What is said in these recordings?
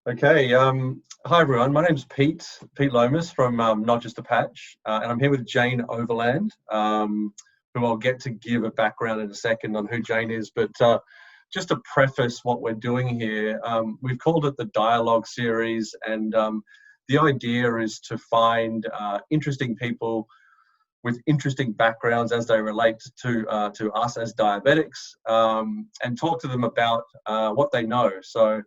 Okay. Hi everyone. My name's Pete Lomas from Not Just a Patch, and I'm here with Jane Overland, who I'll get to give a background in a second on who Jane is. But just to preface what we're doing here, we've called it the Dialogue series, and the idea is to find interesting people with interesting backgrounds as they relate to us as diabetics, and talk to them about what they know. So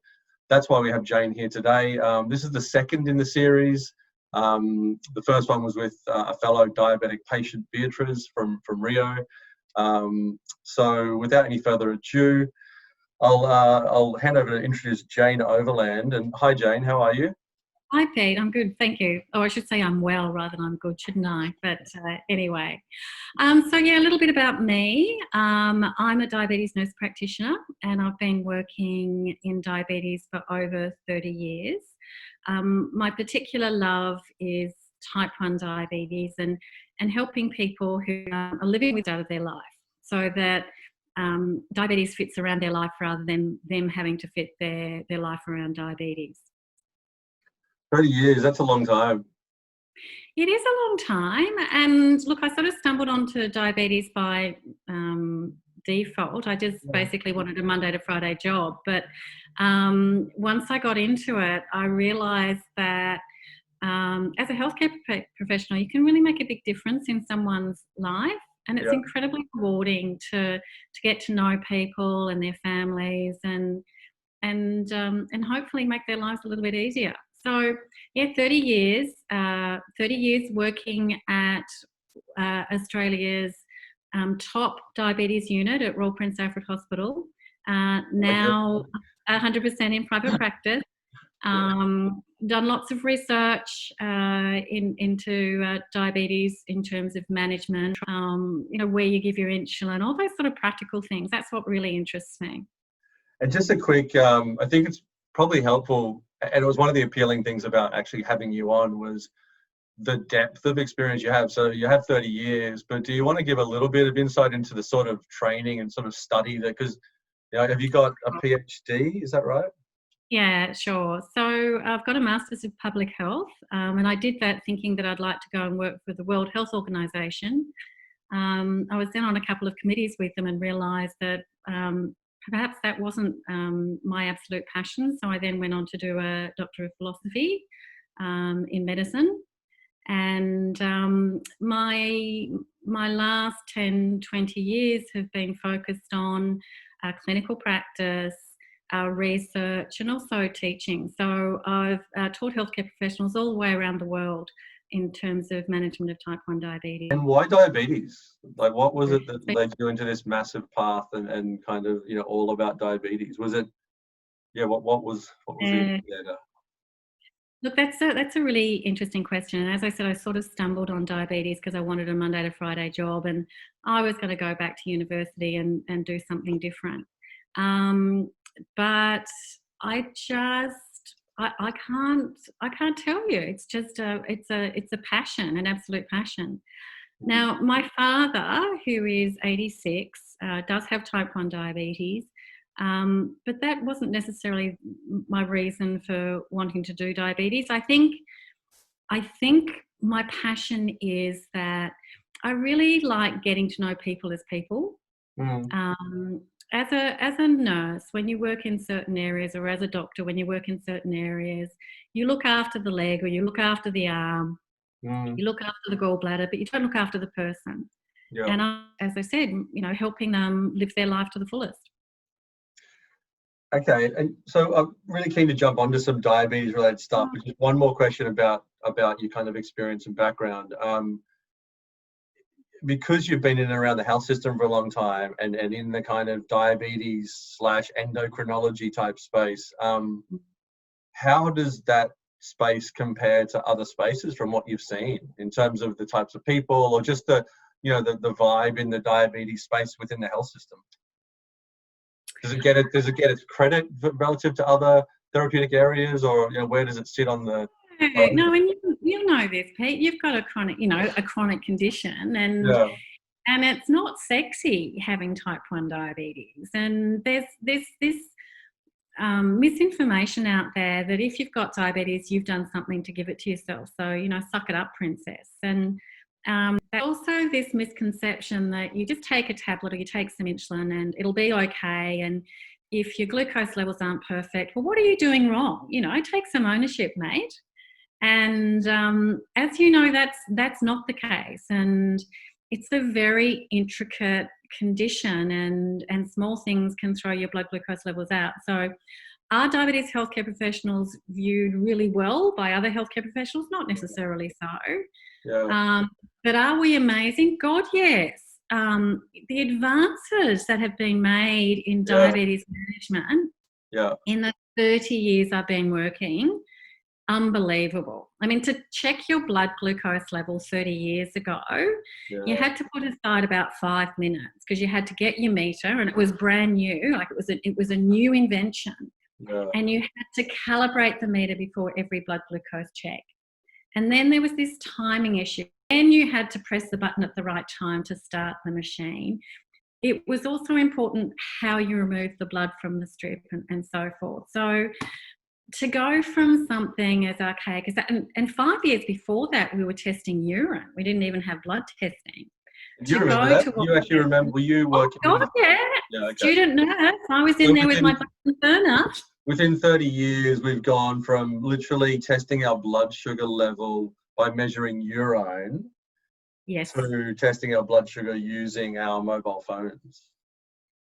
that's why we have Jane here today. This is the second in the series. The first one was with a fellow diabetic patient, Beatrice from Rio. So without any further ado, I'll hand over to introduce Jane Overland. And hi, Jane, how are you? Hi, Pete. I'm good, thank you. Oh, I should say I'm well rather than I'm good, shouldn't I? But anyway, so yeah, a little bit about me. I'm a diabetes nurse practitioner, and I've been working in diabetes for over 30 years. My particular love is type 1 diabetes and helping people who are living with it out of their life, so that diabetes fits around their life rather than them having to fit their life around diabetes. 30 years, that's a long time. It is a long time, and look, I sort of stumbled onto diabetes by default. I just basically wanted a Monday to Friday job, but once I got into it, I realised that as a healthcare professional, you can really make a big difference in someone's life, and it's incredibly rewarding to get to know people and their families, and hopefully make their lives a little bit easier. So, yeah, 30 years working at Australia's top diabetes unit at Royal Prince Alfred Hospital. Now 100% in private practice. Done lots of research into diabetes in terms of management, where you give your insulin, all those sort of practical things. That's what really interests me. And just a quick, I think it's probably helpful, and it was one of the appealing things about actually having you on was the depth of experience you have. So you have 30 years, but do you want to give a little bit of insight into the sort of training and sort of study that, because have you got a PhD, is that right? Yeah, sure. So I've got a Master's of Public Health, and I did that thinking that I'd like to go and work for the World Health Organization. I was then on a couple of committees with them and realised that perhaps that wasn't my absolute passion. So I then went on to do a Doctor of Philosophy in medicine. And my last 10, 20 years have been focused on clinical practice, research, and also teaching. So I've taught healthcare professionals all the way around the world in terms of management of type 1 diabetes. And why diabetes? Like, what was it that led you into this massive path and kind of, all about diabetes? Was it, what was the agenda? Look, that's a really interesting question. And as I said, I sort of stumbled on diabetes because I wanted a Monday to Friday job, and I was going to go back to university and do something different. But I just I can't tell you. It's just it's a passion, an absolute passion. Now, my father, who is 86, does have type 1 diabetes, but that wasn't necessarily my reason for wanting to do diabetes. I think my passion is that I really like getting to know people as people. As a nurse, when you work in certain areas, or as a doctor, when you work in certain areas, you look after the leg, or you look after the arm, you look after the gallbladder, but you don't look after the person. Yeah. And as I said, helping them live their life to the fullest. Okay, and so I'm really keen to jump onto some diabetes-related stuff. But just one more question about your kind of experience and background. Because you've been in and around the health system for a long time, and in the kind of diabetes / endocrinology type space, how does that space compare to other spaces from what you've seen in terms of the types of people, or just the vibe in the diabetes space within the health system? Does it get its credit relative to other therapeutic areas, or where does it sit on the? No, and you know this, Pete. You've got a chronic condition, and it's not sexy having type 1 diabetes. And there's this misinformation out there that if you've got diabetes, you've done something to give it to yourself. So, suck it up, princess. And there's also this misconception that you just take a tablet or you take some insulin and it'll be okay. And if your glucose levels aren't perfect, well, what are you doing wrong? Take some ownership, mate. And as you know, that's not the case. And it's a very intricate condition, and small things can throw your blood glucose levels out. So are diabetes healthcare professionals viewed really well by other healthcare professionals? Not necessarily so. Yeah. But are we amazing? God, yes. The advances that have been made in diabetes management in the 30 years I've been working, unbelievable. I mean, to check your blood glucose level 30 years ago, you had to put aside about 5 minutes because you had to get your meter, and it was brand new. Like it was a new invention. And you had to calibrate the meter before every blood glucose check. And then there was this timing issue. Then you had to press the button at the right time to start the machine. It was also important how you removed the blood from the strip and so forth. So to go from something as archaic as that, and 5 years before that, we were testing urine. We didn't even have blood testing. Do you remember that? You actually remember? Were you working? Oh, God, yeah. Student nurse. I was in there with my Bunsen burner. Within 30 years, we've gone from literally testing our blood sugar level by measuring urine to testing our blood sugar using our mobile phones.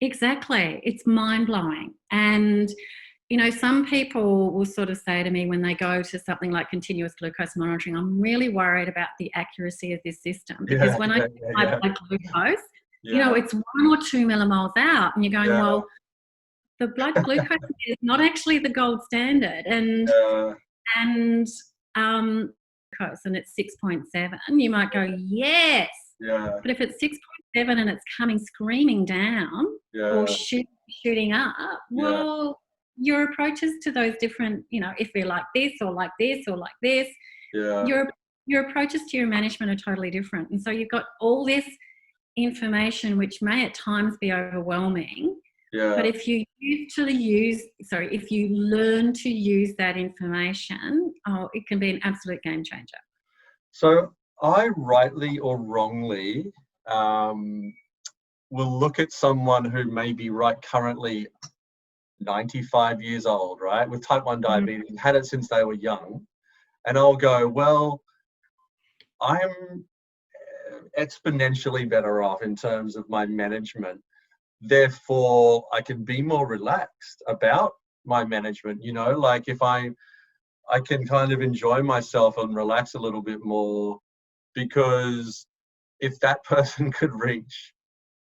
Exactly. It's mind-blowing. And some people will sort of say to me when they go to something like continuous glucose monitoring, I'm really worried about the accuracy of this system because when I get my blood glucose, it's 1 or 2 millimoles out, and you're going, well, the blood glucose is not actually the gold standard, and it's 6.7. You might go, yes, but if it's 6.7 and it's coming screaming down or shooting up, well. Your approaches to those different, if we're like this or like this or like this, your approaches to your management are totally different. And so you've got all this information which may at times be overwhelming, but if you learn to use that information, it can be an absolute game changer. So I rightly or wrongly will look at someone who may be currently 95 years old, right, with type 1 diabetes, and had it since they were young, and I'll go, well, I'm exponentially better off in terms of my management, therefore I can be more relaxed about my management, like if I can kind of enjoy myself and relax a little bit more, because if that person could reach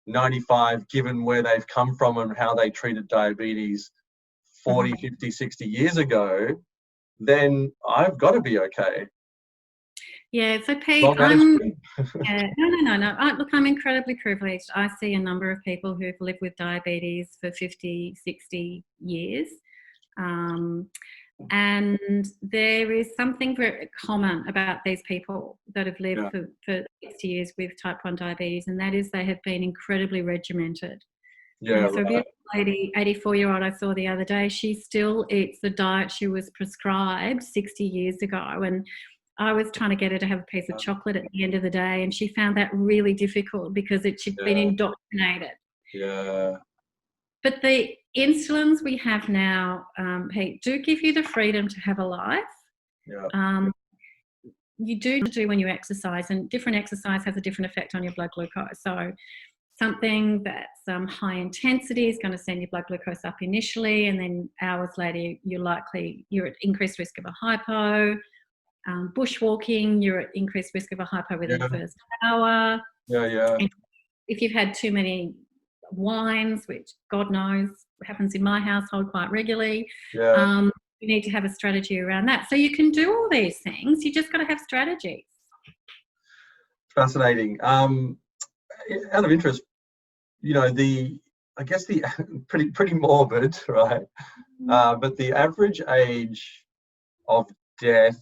95, given where they've come from and how they treated diabetes 40, 50, 60 years ago, then I've got to be okay. Yeah, so Pete, look, I'm incredibly privileged. I see a number of people who've lived with diabetes for 50, 60 years. And there is something very common about these people that have lived for 60 years with type 1 diabetes, and that is they have been incredibly regimented. So a beautiful lady, 84-year-old I saw the other day, she still eats the diet she was prescribed 60 years ago, and I was trying to get her to have a piece of chocolate at the end of the day, and she found that really difficult because she'd been indoctrinated. But the insulins we have now, Pete, do give you the freedom to have a life. You do when you exercise, and different exercise has a different effect on your blood glucose. So something that's high intensity is going to send your blood glucose up initially, and then hours later you're at increased risk of a hypo. Bushwalking, you're at increased risk of a hypo within the first hour. If you've had too many wines, which God knows happens in my household quite regularly, you need to have a strategy around that. So you can do all these things, you just got to have strategies. Fascinating. Out of interest, I guess the pretty morbid, right? But the average age of death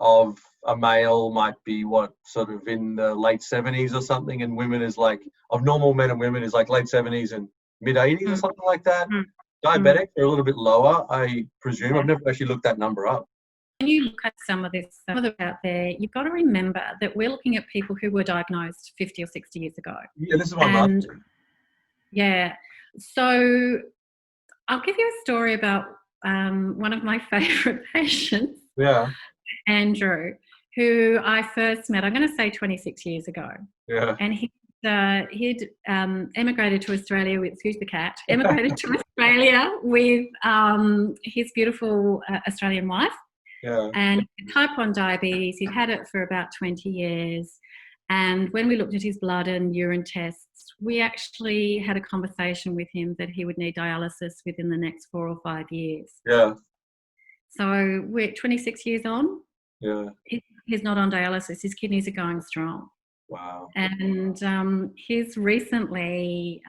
of a male might be sort of in the late 70s or something, and women is of normal men and women is late 70s and mid 80s or something like that. Diabetics are a little bit lower, I presume. I've never actually looked that number up. When you look at some of this out there, you've got to remember that we're looking at people who were diagnosed 50 or 60 years ago. Yeah, this is what I'm asking. Yeah. So I'll give you a story about one of my favourite patients, Andrew, who I first met, I'm going to say 26 years ago. Yeah. And he'd emigrated to Australia with, excuse the cat, emigrated to Australia with his beautiful Australian wife. Yeah. And type 1 diabetes, he'd had it for about 20 years. And when we looked at his blood and urine tests, we actually had a conversation with him that he would need dialysis within the next 4 or 5 years. Yeah. So we're 26 years on. Yeah. He's not on dialysis. His kidneys are going strong. Wow. And he's recently,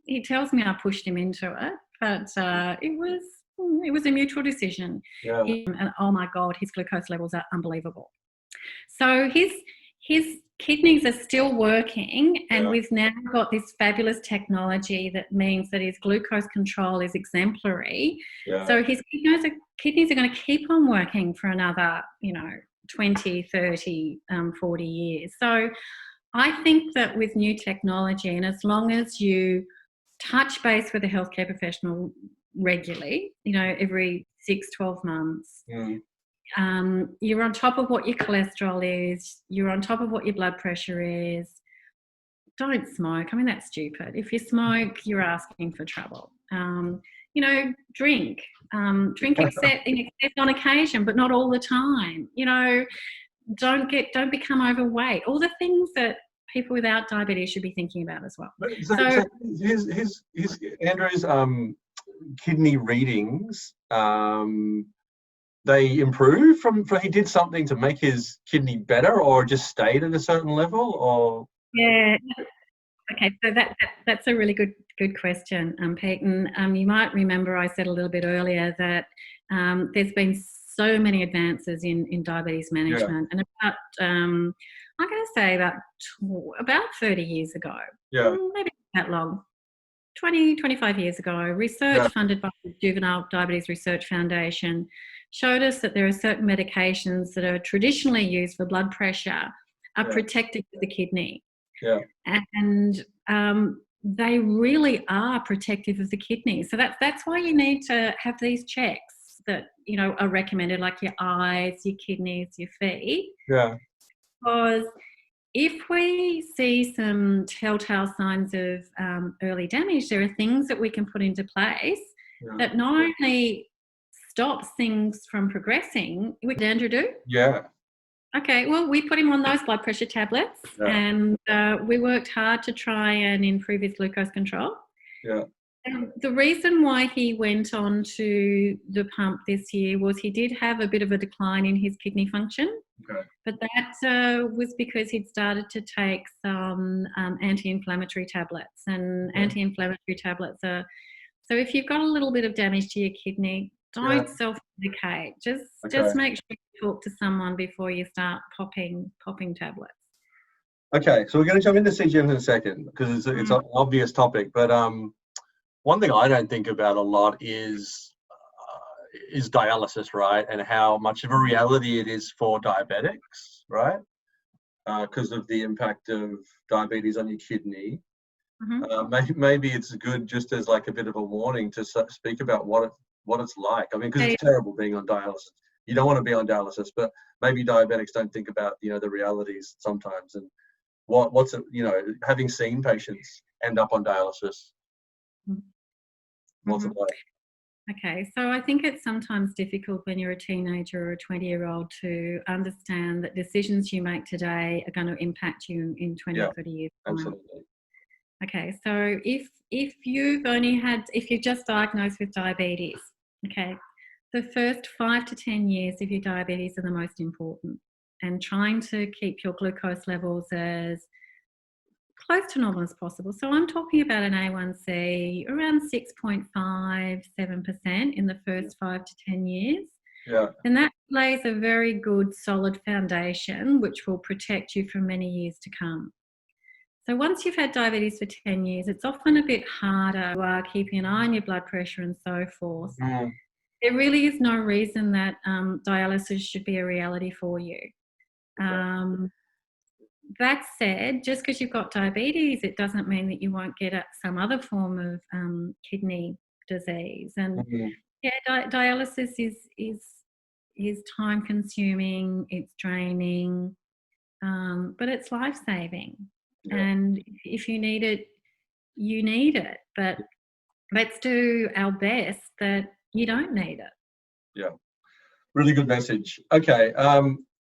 he tells me I pushed him into it, but it was a mutual decision. Yeah. And oh my God, his glucose levels are unbelievable. So his kidneys are still working, and we've now got this fabulous technology that means that his glucose control is exemplary. Yeah. So his kidneys are going to keep on working for another, 20, 30, 40 years. So I think that with new technology, and as long as you touch base with a healthcare professional regularly, every 6, 12 months, you're on top of what your cholesterol is, you're on top of what your blood pressure is. Don't smoke. I mean, that's stupid. If you smoke, you're asking for trouble. Drink. Drink in excess on occasion, but not all the time. Don't become overweight. All the things that people without diabetes should be thinking about as well. So his Andrew's kidney readings, they improve from he did something to make his kidney better, or just stayed at a certain level, or? Yeah. Okay, so that's a really good question, Peyton. You might remember I said a little bit earlier that there's been so many advances in diabetes management, and about I'm going to say about 30 years ago, maybe not that long, 20, 25 years ago, research funded by the Juvenile Diabetes Research Foundation showed us that there are certain medications that are traditionally used for blood pressure are protective of the kidney. Yeah. And they really are protective of the kidney. So that's why you need to have these checks that, are recommended, like your eyes, your kidneys, your feet. Yeah. Because if we see some telltale signs of early damage, there are things that we can put into place that not only stops things from progressing. What did Andrew do? Yeah. Okay, well, we put him on those blood pressure tablets, and we worked hard to try and improve his glucose control. Yeah. The reason why he went on to the pump this year was he did have a bit of a decline in his kidney function. Okay. But that was because he'd started to take some anti-inflammatory tablets, and anti-inflammatory tablets are, so if you've got a little bit of damage to your kidney, don't self-medicate. Just make sure you talk to someone before you start popping tablets. Okay, so we're going to jump into CGMs in a second, because it's an obvious topic, but one thing I don't think about a lot is dialysis, right? And how much of a reality it is for diabetics, right? Because of the impact of diabetes on your kidney. Maybe it's good just as like a bit of a warning to speak about what it's like. I mean, because it's terrible being on dialysis. You don't want to be on dialysis, but maybe diabetics don't think about, the realities sometimes, and what's it, having seen patients end up on dialysis. What's it like? Okay, so I think it's sometimes difficult when you're a teenager or a 20-year-old to understand that decisions you make today are going to impact you in 20 or 30 years. Absolutely. Okay, so if you're just diagnosed with diabetes, okay, the first 5 to 10 years of your diabetes are the most important, and trying to keep your glucose levels as close to normal as possible. So I'm talking about an A1C around 6.5, 7% in the first 5 to 10 years. Yeah. And that lays a very good solid foundation which will protect you for many years to come. So once you've had diabetes for 10 years, it's often a bit harder. You are keeping an eye on your blood pressure and so forth. Mm. There really is no reason that dialysis should be a reality for you. That said, just because you've got diabetes, it doesn't mean that you won't get some other form of kidney disease. And dialysis is time consuming, it's draining, but it's life saving. Yeah. And if you need it, you need it. But let's do our best that you don't need it. Yeah, really good message. Okay,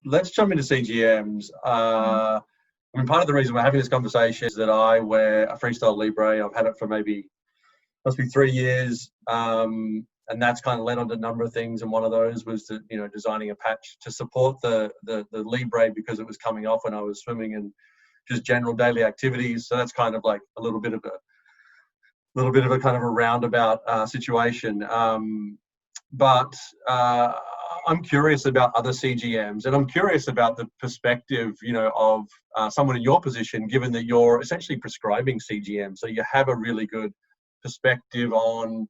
let's jump into CGMs. I mean, part of the reason we're having this conversation is that I wear a Freestyle Libre. I've had it for must be 3 years. And that's kind of led on to a number of things. And one of those was designing a patch to support the Libre, because it was coming off when I was swimming and just general daily activities. So that's kind of like a little bit of a kind of a roundabout situation. But I'm curious about other CGMs, and I'm curious about the perspective, of someone in your position, given that you're essentially prescribing CGM. So you have a really good perspective on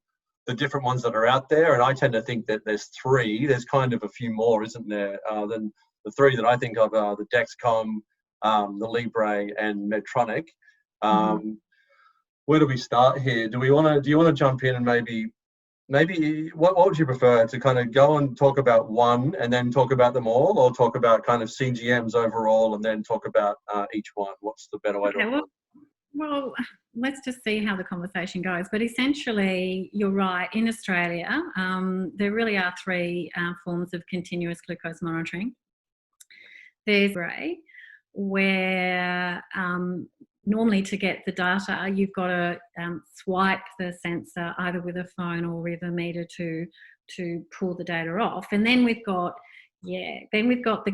the different ones that are out there. And I tend to think that there's 3. There's kind of a few more, isn't there, than the 3 that I think of are the Dexcom, the Libre, and Medtronic. Where do we start here? Do you want to jump in and maybe what would you prefer, to kind of go and talk about one and then talk about them all, or talk about kind of CGMs overall and then talk about each one? What's the better way to do it? Well, let's just see how the conversation goes. But essentially, you're right. In Australia, there really are 3 forms of continuous glucose monitoring. There's Libre, where normally to get the data, you've got to swipe the sensor either with a phone or with a meter to pull the data off. And then we've got the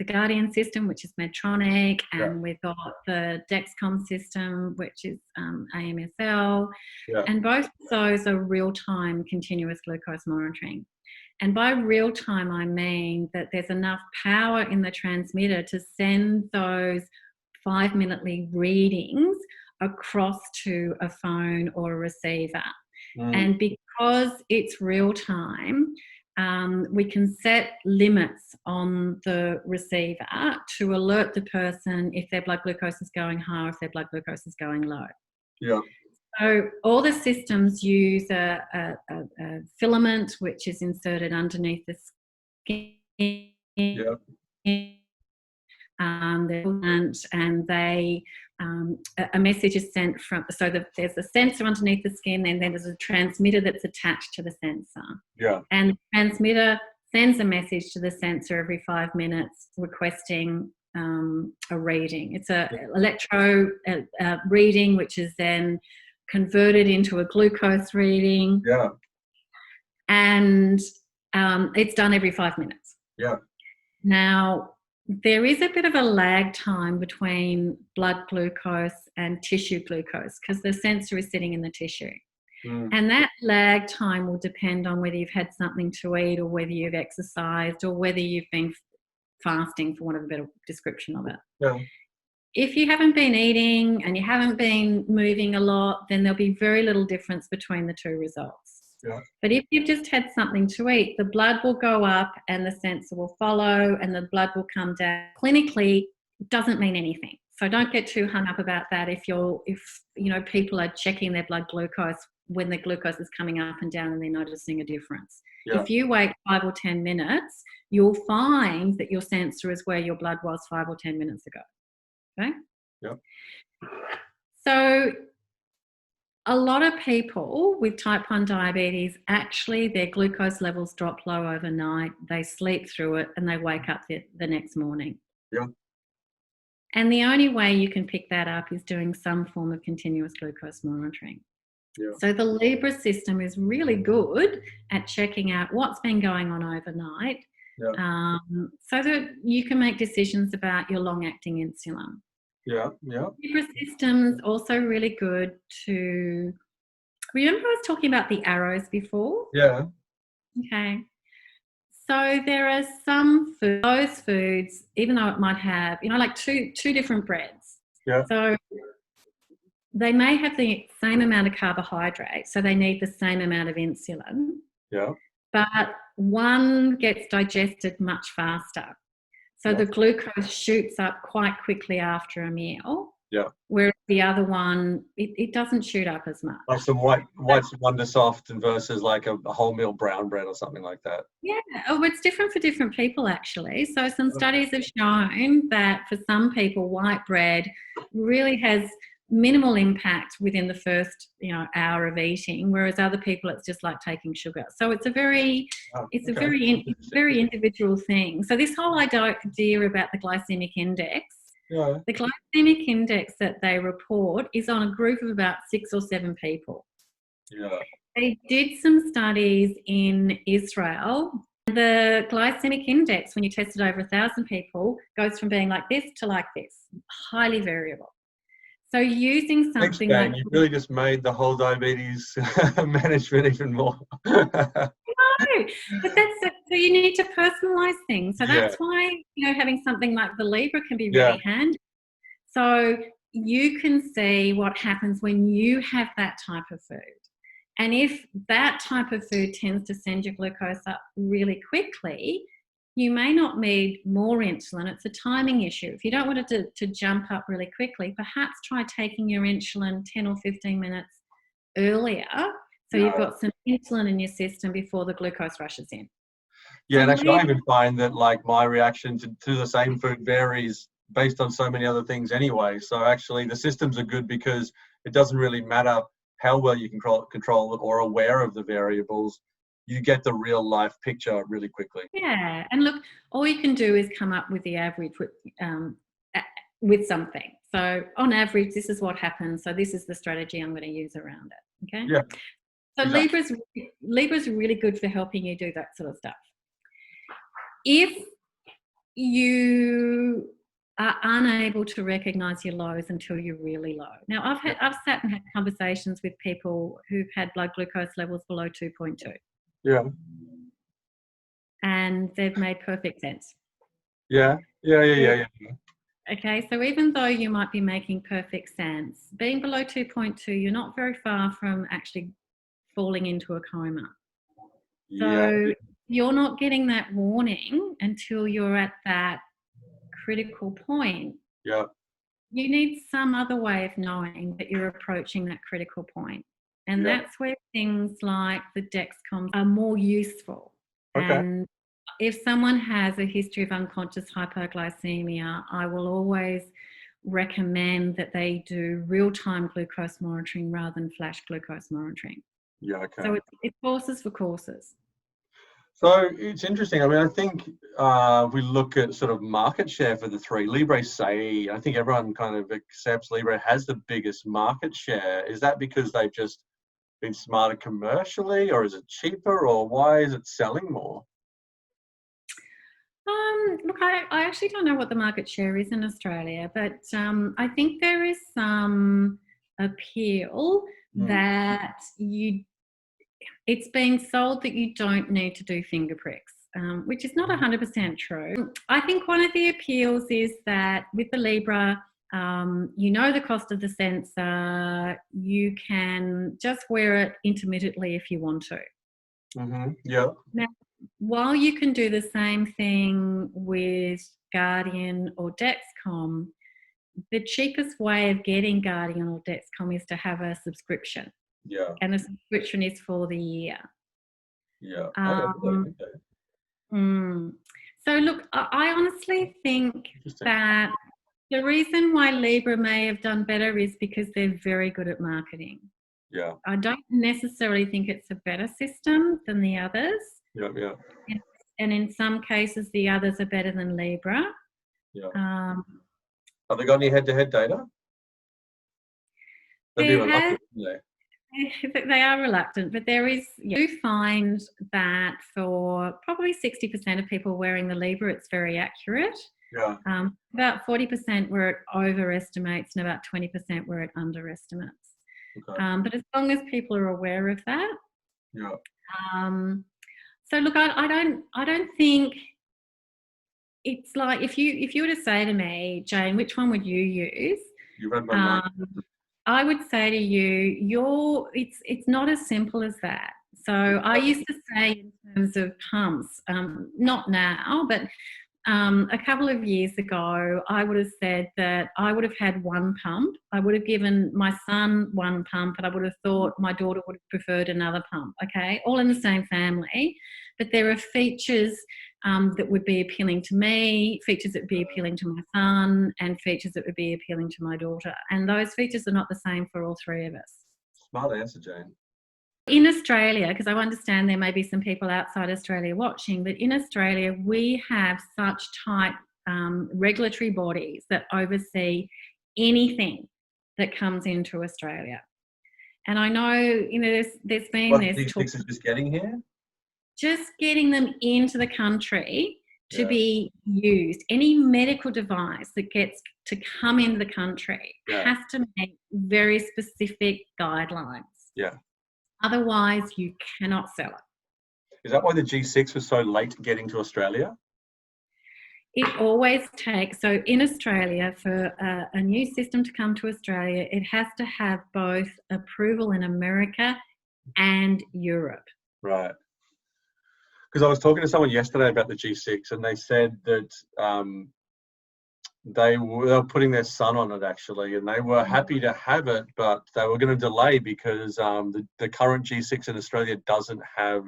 Guardian system, which is Medtronic, and we've got the Dexcom system, which is AMSL, and both of those are real-time continuous glucose monitoring. And by real time, I mean that there's enough power in the transmitter to send those 5-minute readings across to a phone or a receiver. And because it's real time, we can set limits on the receiver to alert the person if their blood glucose is going high or if their blood glucose is going low. Yeah. So all the systems use a filament which is inserted underneath the skin. Yeah. And they a message is sent from, so there's a sensor underneath the skin, and then there's a transmitter that's attached to the sensor. Yeah. And the transmitter sends a message to the sensor every 5 minutes requesting a reading. It's a electro reading, which is then converted into a glucose reading. Yeah. And it's done every 5 minutes. Yeah. Now, there is a bit of a lag time between blood glucose and tissue glucose because the sensor is sitting in the tissue. And that lag time will depend on whether you've had something to eat or whether you've exercised or whether you've been fasting, for want of a better description of it. Yeah. If you haven't been eating and you haven't been moving a lot, then there'll be very little difference between the 2 results. Yeah. But if you've just had something to eat, the blood will go up and the sensor will follow and the blood will come down. Clinically, it doesn't mean anything. So don't get too hung up about that if people are checking their blood glucose when the glucose is coming up and down and they're noticing a difference. Yeah. If you wait 5 or 10 minutes, you'll find that your sensor is where your blood was 5 or 10 minutes ago. Okay? Yep. So a lot of people with type 1 diabetes, actually their glucose levels drop low overnight, they sleep through it, and they wake up the next morning. Yeah. And the only way you can pick that up is doing some form of continuous glucose monitoring. Yeah. So the Libre system is really good at checking out what's been going on overnight, so that you can make decisions about your long-acting insulin. Yeah, yeah. Libre system's also really good to... Remember I was talking about the arrows before? Yeah. Okay. So So there are some those foods, even though it might have, like two different breads. Yeah. So they may have the same amount of carbohydrate, so they need the same amount of insulin. Yeah. But one gets digested much faster. So the glucose shoots up quite quickly after a meal. Yeah. Whereas the other one, it doesn't shoot up as much. Like some white Wonder Soft versus like a wholemeal brown bread or something like that. Yeah. Oh, it's different for different people, actually. So some studies have shown that for some people, white bread really has minimal impact within the first hour of eating, whereas other people it's just like taking sugar. So it's a very very individual thing. So this whole idea about the glycemic index, the glycemic index that they report is on a group of about 6 or 7 people. They did some studies in Israel. The glycemic index, when you test it over 1,000 people, goes from being like this to like this, highly variable. So using something like... You really just made the whole diabetes management even more. No, but so you need to personalise things. So that's why, having something like the Libra can be really handy. So you can see what happens when you have that type of food. And if that type of food tends to send your glucose up really quickly, you may not need more insulin. It's a timing issue. If you don't want it to jump up really quickly, perhaps try taking your insulin 10 or 15 minutes earlier, so you've got some insulin in your system before the glucose rushes in. Yeah, and actually I even find that like my reaction to the same food varies based on so many other things anyway. So actually the systems are good because it doesn't really matter how well you can control it or aware of the variables. You get the real life picture really quickly. Yeah, and look, all you can do is come up with the average with something. So on average, this is what happens. So this is the strategy I'm going to use around it. Okay. Yeah. So exactly. Libra's really good for helping you do that sort of stuff. If you are unable to recognise your lows until you're really low. Now, I've sat and had conversations with people who've had blood glucose levels below 2.2. Yeah. And they've made perfect sense. Yeah. Okay, so even though you might be making perfect sense, being below 2.2, you're not very far from actually falling into a coma. So you're not getting that warning until you're at that critical point. Yeah. You need some other way of knowing that you're approaching that critical point. And that's where things like the Dexcoms are more useful. Okay. And if someone has a history of unconscious hypoglycemia, I will always recommend that they do real-time glucose monitoring rather than flash glucose monitoring. Yeah, okay. So it's horses for courses. So it's interesting. I mean, I think if we look at sort of market share for the three, Libre say, I think everyone kind of accepts Libre has the biggest market share. Is that because they've just been smarter commercially, or is it cheaper, or why is it selling more? Look, I actually don't know what the market share is in Australia, but I think there is some appeal that it's being sold that you don't need to do finger pricks, which is not 100% true. I think one of the appeals is that with the Libra, the cost of the sensor, you can just wear it intermittently if you want to. Yeah. Now, while you can do the same thing with Guardian or Dexcom, the cheapest way of getting Guardian or Dexcom is to have a subscription. Yeah. And the subscription is for the year. Yeah. So look, I honestly think that the reason why Libra may have done better is because they're very good at marketing. Yeah. I don't necessarily think it's a better system than the others. Yeah. And in some cases, the others are better than Libra. Yeah. Have they got any head-to-head data? They'd be reluctant, wouldn't they? They are reluctant, but there is. You find that for probably 60% of people wearing the Libra, it's very accurate. Yeah. About 40% where it overestimates, and about 20% where it underestimates. Okay. But as long as people are aware of that. Yeah. So look, I don't think it's like if you were to say to me, Jane, which one would you use? You read my mind. I would say to you, it's not as simple as that. So I used to say in terms of pumps, not now, but a couple of years ago, I would have said that I would have had one pump. I would have given my son one pump, and I would have thought my daughter would have preferred another pump, okay? All in the same family. But there are features that would be appealing to me, features that would be appealing to my son, and features that would be appealing to my daughter. And those features are not the same for all three of us. Smart answer, Jane. In Australia, because I understand there may be some people outside Australia watching, but in Australia we have such tight regulatory bodies that oversee anything that comes into Australia. And I know, there's been this talk G6 is just getting here? Just getting them into the country to be used. Any medical device that gets to come into the country has to meet very specific guidelines. Yeah. Otherwise, you cannot sell it. Is that why the G6 was so late getting to Australia? It always takes, so in Australia, for a new system to come to Australia, it has to have both approval in America and Europe. Right. Because I was talking to someone yesterday about the G6, and they said that they were putting their son on it actually, and they were happy to have it, but they were going to delay because the current G6 in Australia doesn't have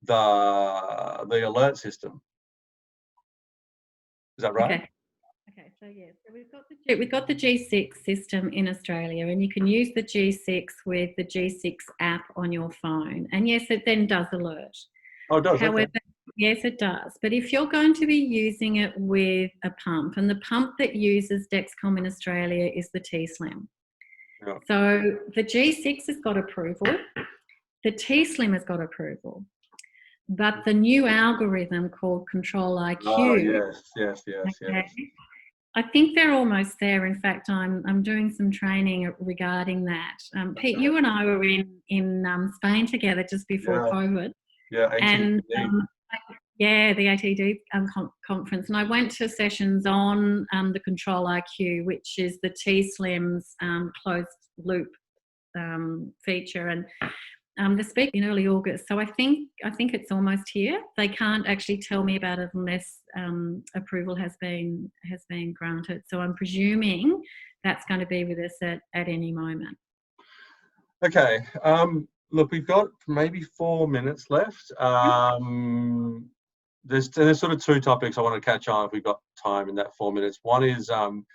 the alert system. Is that right? Okay. So yeah, so we've got the G6 system in Australia, and you can use the G6 with the G6 app on your phone, and yes, it then does alert. Oh, it does. However, okay. Yes, it does. But if you're going to be using it with a pump, and the pump that uses Dexcom in Australia is the T-Slim. Yeah. So the G6 has got approval, the T-Slim has got approval, but the new algorithm called Control IQ. Oh, yes. I think they're almost there. In fact, I'm doing some training regarding that. Pete, you and I were in Spain together just before COVID. Yeah, and the ATD conference, and I went to sessions on the Control IQ, which is the T-Slim's closed loop feature, and the speaker in early August. So I think it's almost here. They can't actually tell me about it unless approval has been granted. So I'm presuming that's going to be with us at any moment. Okay. Look, we've got maybe 4 minutes left. There's sort of two topics I want to catch on if we've got time in that 4 minutes. One is I'm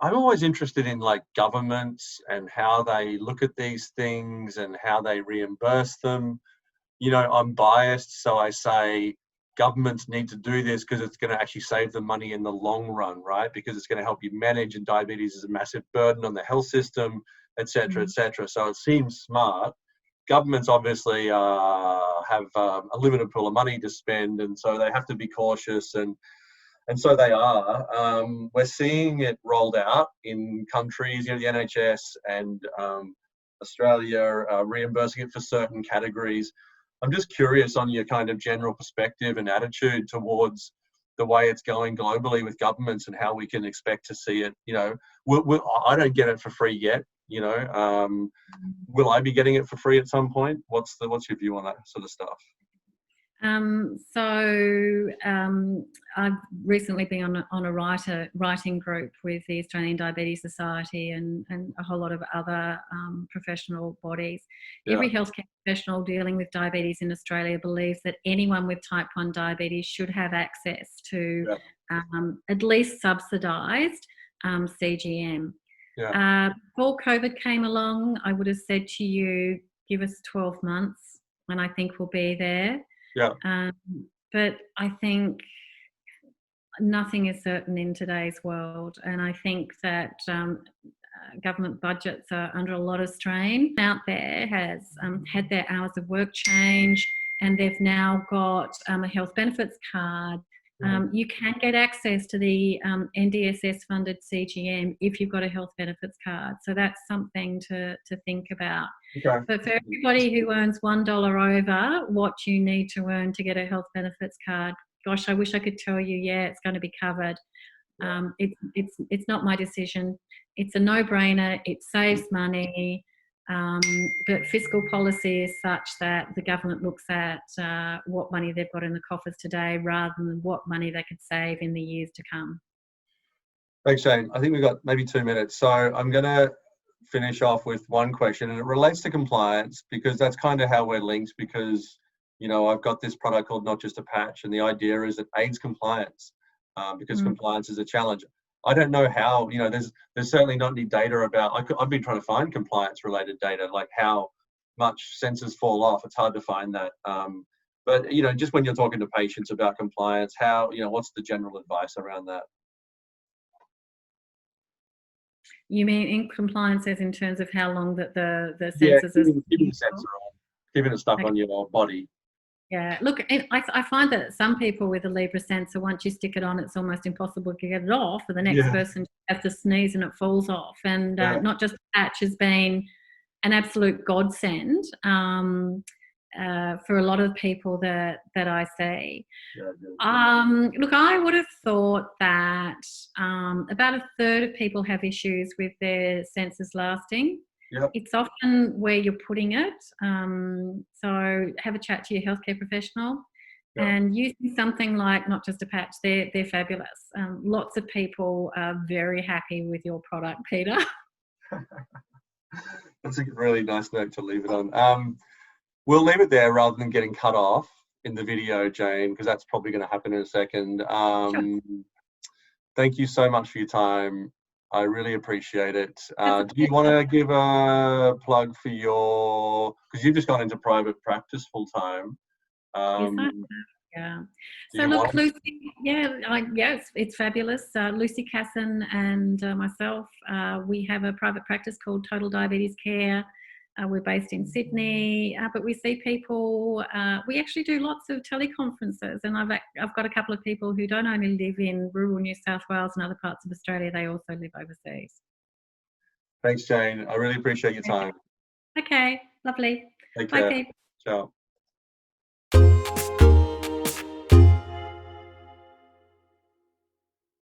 always interested in like governments and how they look at these things and how they reimburse them. I'm biased, so I say governments need to do this because it's going to actually save them money in the long run, right? Because it's going to help you manage, and diabetes is a massive burden on the health system, etc., etc. So it seems smart. Governments obviously have a limited pool of money to spend, and so they have to be cautious, and so they are. We're seeing it rolled out in countries, the NHS and Australia reimbursing it for certain categories. I'm just curious on your kind of general perspective and attitude towards the way it's going globally with governments and how we can expect to see it. I don't get it for free yet. Will I be getting it for free at some point? What's your view on that sort of stuff? I've recently been on a writing group with the Australian Diabetes Society and a whole lot of other professional bodies. Yeah. Every healthcare professional dealing with diabetes in Australia believes that anyone with type 1 diabetes should have access to at least subsidised CGM. Yeah. Before COVID came along, I would have said to you, give us 12 months and I think we'll be there. Yeah. But I think nothing is certain in today's world, and I think that government budgets are under a lot of strain. Out there has had their hours of work change, and they've now got a health benefits card You can get access to the NDSS-funded CGM if you've got a health benefits card. So that's something to think about. Okay. But for everybody who earns $1 over what you need to earn to get a health benefits card, gosh, I wish I could tell you, yeah, it's going to be covered. It's not my decision. It's a no-brainer. It saves money. But fiscal policy is such that the government looks at what money they've got in the coffers today rather than what money they could save in the years to come. Thanks, Jane. I think we've got maybe 2 minutes. So I'm going to finish off with one question, and it relates to compliance because that's kind of how we're linked because, I've got this product called Not Just a Patch, and the idea is it aids compliance because compliance is a challenge. I don't know how, there's certainly not any data about, I've been trying to find compliance related data, like how much sensors fall off. It's hard to find that. But, just when you're talking to patients about compliance, how, what's the general advice around that? You mean in compliance as in terms of how long that the sensors are... keeping the sensor on, keeping it stuck on your body. Yeah, look, I find that some people with a Libra sensor, once you stick it on, it's almost impossible to get it off, and the next person has to sneeze and it falls off. And Not Just a Patch has been an absolute godsend for a lot of people that I see. Look, I would have thought that about a third of people have issues with their sensors lasting. Yep. It's often where you're putting it. So have a chat to your healthcare professional and using something like Not Just a Patch. They're fabulous. Lots of people are very happy with your product, Peter. That's a really nice note to leave it on. We'll leave it there rather than getting cut off in the video, Jane, because that's probably going to happen in a second. Sure. Thank you so much for your time. I really appreciate it. Do you want to give a plug for because you've just gone into private practice full time? Yeah. So look, Lucy, it's fabulous. Lucy Casson and myself, we have a private practice called Total Diabetes Care. We're based in Sydney, but we see people, we actually do lots of teleconferences, and I've got a couple of people who don't only live in rural New South Wales and other parts of Australia, they also live overseas. Thanks, Jane. I really appreciate your time. Okay, lovely. Take care. Bye, Pete. Ciao.